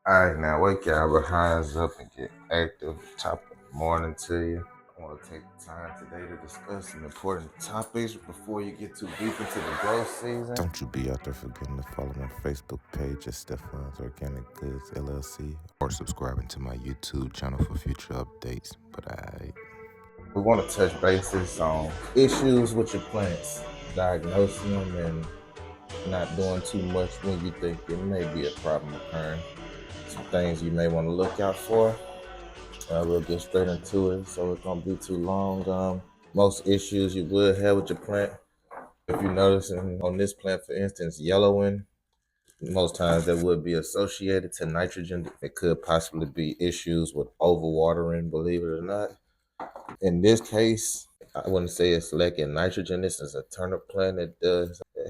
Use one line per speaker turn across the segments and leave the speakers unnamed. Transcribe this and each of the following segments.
Alright, now wake y'all behinds up and get active. Top of the morning to you. I want to take the time today to discuss some important topics before you get too deep into the growth season.
Don't you be out there forgetting to follow my Facebook page at Stefan's Organic Goods LLC or subscribing to my YouTube channel for future updates. But
We want to touch bases on issues with your plants, diagnosing them, and not doing too much when you think there may be a problem occurring. Some things you may want to look out for. We'll get straight into it, so it's gonna be too long. Most issues you would have with your plant, if you notice on this plant, for instance, yellowing, most times that would be associated to nitrogen. It could possibly be issues with overwatering, believe it or not. In this case, I wouldn't say it's lacking nitrogen. This is a turnip plant. It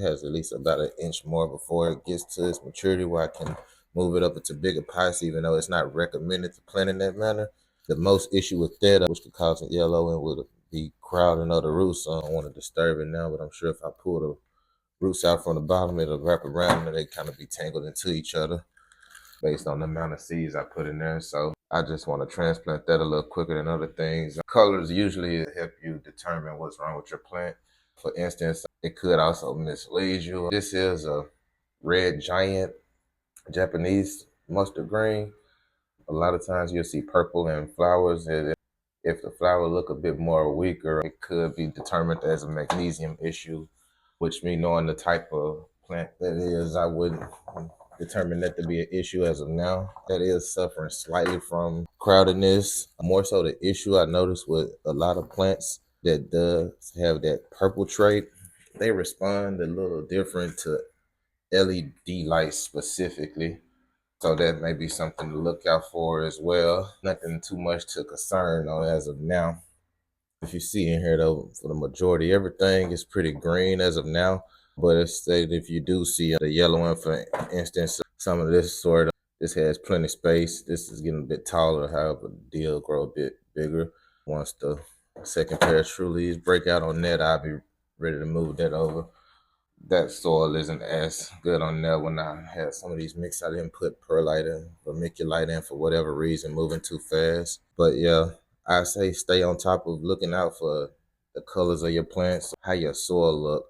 has at least about an inch more before it gets to its maturity where I can move it up into bigger pots, even though it's not recommended to plant in that manner. The most issue with that, which could cause an yellowing, would be crowding of the roots. So I don't want to disturb it now, but I'm sure if I pull the roots out from the bottom, it'll wrap around and they kind of be tangled into each other based on the amount of seeds I put in there. So I just want to transplant that a little quicker than other things. Colors usually help you determine what's wrong with your plant. For instance, it could also mislead you. This is a red giant Japanese mustard green. A lot of times you'll see purple in flowers. If the flower look a bit more weaker, it could be determined as a magnesium issue, which me knowing the type of plant that is, I wouldn't determine that to be an issue as of now. That is suffering slightly from crowdedness. More so the issue I noticed with a lot of plants that does have that purple trait, they respond a little different to LED lights specifically. So that may be something to look out for as well. Nothing too much to concern on as of now. If you see in here though, for the majority, everything is pretty green as of now. But it's stated if you do see the yellow one, for instance, some of this sort, this has plenty of space. This is getting a bit taller, however, the deal grow a bit bigger. Once the second pair of true leaves break out on that, I'll be ready to move that over. That soil isn't as good on there. When I had some of these mixed, I didn't put perlite in, vermiculite in for whatever reason, moving too fast. But yeah, I say stay on top of looking out for the colors of your plants, how your soil look,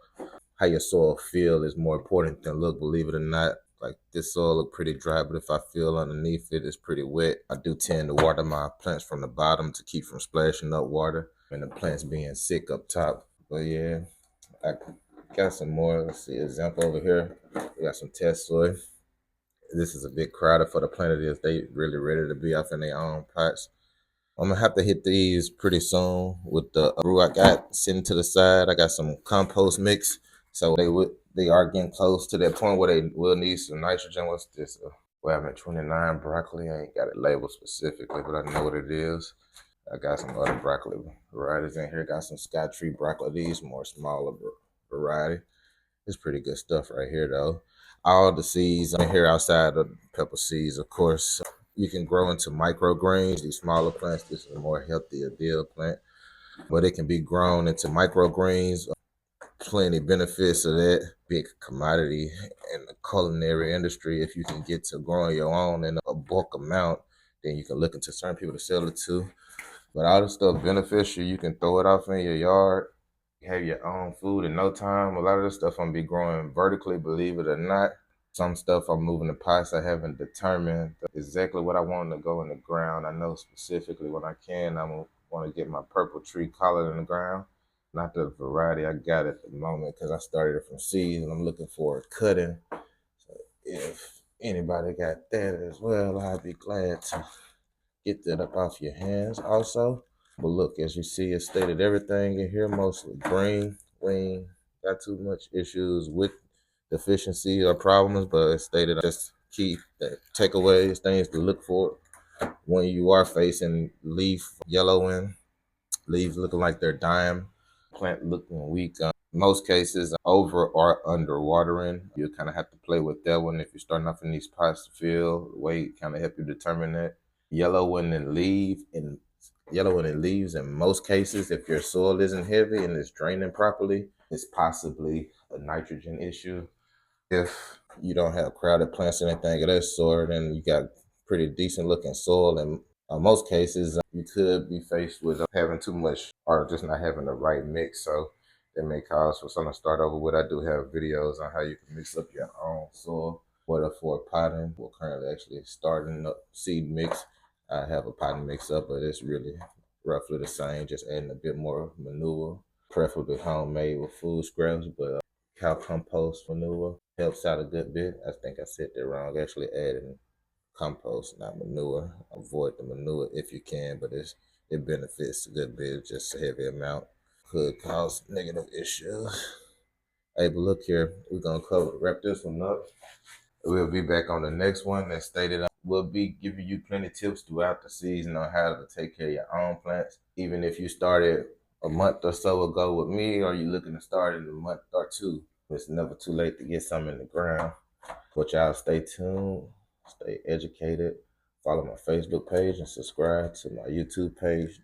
how your soil feel is more important than look, believe it or not. Like this soil look pretty dry, but if I feel underneath it, it's pretty wet. I do tend to water my plants from the bottom to keep from splashing up water and the plants being sick up top. But yeah, I got some more. Let's see, example over here. We got some test soy. This is a bit crowded for the plant. It is. They really ready to be off in their own pots. I'm gonna have to hit these pretty soon with the brew I got sitting to the side. I got some compost mix, so they are getting close to that point where they will need some nitrogen. What's this? Well, I'm at 29 broccoli. I ain't got it labeled specifically, but I know what it is. I got some other broccoli varieties in here. Got some Sky Tree broccoli. These more smaller variety. It's pretty good stuff right here, though. All the seeds in here outside of pepper seeds, of course, you can grow into microgreens. These smaller plants, this is a more healthier dill plant, but it can be grown into microgreens. Plenty benefits of that. Big commodity in the culinary industry. If you can get to growing your own in a bulk amount, then you can look into certain people to sell it to. But all this stuff beneficial. You can throw it off in your yard, have your own food in no time. A lot of this stuff I'm gonna be growing vertically, believe it or not. Some stuff I'm moving to pots. I haven't determined exactly what I want to go in the ground. I know specifically when I can, I'm gonna want to get my purple tree collared in the ground. Not the variety I got at the moment because I started it from seeds and I'm looking for a cutting. So if anybody got that as well, I'd be glad to get that up off your hands also. But look, as you see, it stated everything in here mostly green. We ain't got too much issues with deficiency or problems, but it stated just key takeaways, things to look for when you are facing leaf yellowing, leaves looking like they're dying, plant looking weak. Most cases, over or under watering. You kind of have to play with that one if you're starting off in these pots to fill. Weight kind of help you determine that. Yellowing and leaves in most cases, if your soil isn't heavy and it's draining properly, it's possibly a nitrogen issue. If you don't have crowded plants or anything of that sort, and you got pretty decent looking soil. And in most cases, you could be faced with having too much or just not having the right mix. So that may cause for something to start over with. I do have videos on how you can mix up your own soil, whether for potting. We're currently actually starting up seed mix. I have a potting mix up, but it's really roughly the same, just adding a bit more manure, preferably homemade with food scraps, but cow compost manure helps out a good bit. I think I said that wrong. Actually adding compost, not manure. Avoid the manure if you can, but it benefits a good bit, just a heavy amount. Could cause negative issues. Hey, but look here, we're gonna wrap this one up. We'll be back on the next one that stated we'll be giving you plenty of tips throughout the season on how to take care of your own plants. Even if you started a month or so ago with me, or you're looking to start in a month or two, it's never too late to get something in the ground. But y'all stay tuned, stay educated, follow my Facebook page, and subscribe to my YouTube page.